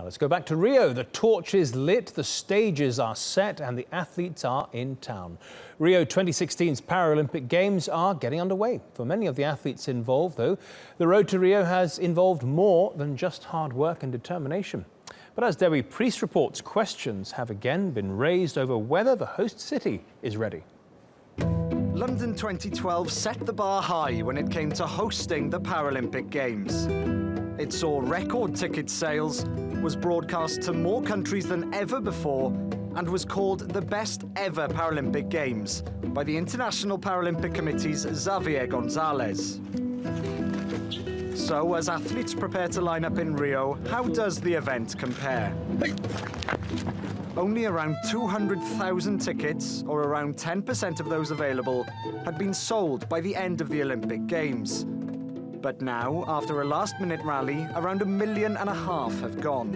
let's go back to Rio. The torch is lit, the stages are set and the athletes are in town. Rio 2016's Paralympic Games are getting underway. For many of the athletes involved, though, the road to Rio has involved more than just hard work and determination. But as Dewi Preece reports, questions have again been raised over whether the host city is ready. London 2012 set the bar high when it came to hosting the Paralympic Games. It saw record ticket sales, was broadcast to more countries than ever before, and was called the best ever Paralympic Games by the International Paralympic Committee's Xavier Gonzalez. So, as athletes prepare to line up in Rio, how does the event compare? Only around 200,000 tickets, or around 10% of those available, had been sold by the end of the Olympic Games. But now, after a last-minute rally, around 1.5 million have gone.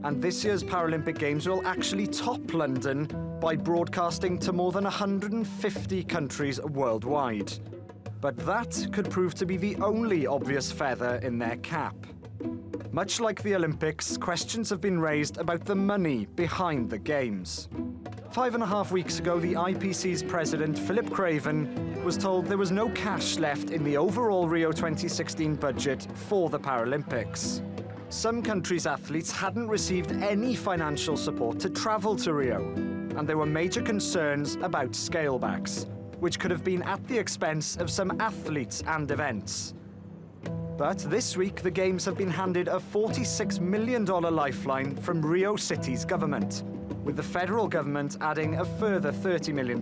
And this year's Paralympic Games will actually top London by broadcasting to more than 150 countries worldwide. But that could prove to be the only obvious feather in their cap. Much like the Olympics, questions have been raised about the money behind the Games. 5.5 weeks ago, the IPC's president, Philip Craven, was told there was no cash left in the overall Rio 2016 budget for the Paralympics. Some countries' athletes hadn't received any financial support to travel to Rio, and there were major concerns about scalebacks, which could have been at the expense of some athletes and events. But this week, the Games have been handed a $46 million lifeline from Rio City's government, with the federal government adding a further $30 million.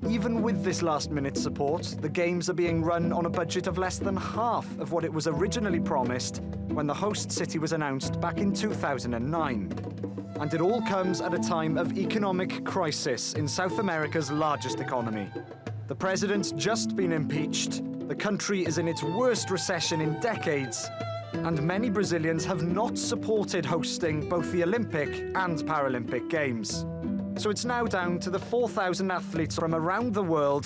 Even with this last-minute support, the Games are being run on a budget of less than half of what it was originally promised when the host city was announced back in 2009. And it all comes at a time of economic crisis in South America's largest economy. The president's just been impeached, the country is in its worst recession in decades, and many Brazilians have not supported hosting both the Olympic and Paralympic Games. So it's now down to the 4,000 athletes from around the world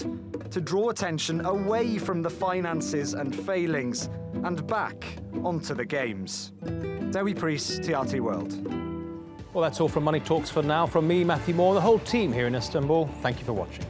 to draw attention away from the finances and failings and back onto the Games. Dewi Preece, TRT World. Well, that's all from Money Talks for now. From me, Matthew Moore, the whole team here in Istanbul, thank you for watching.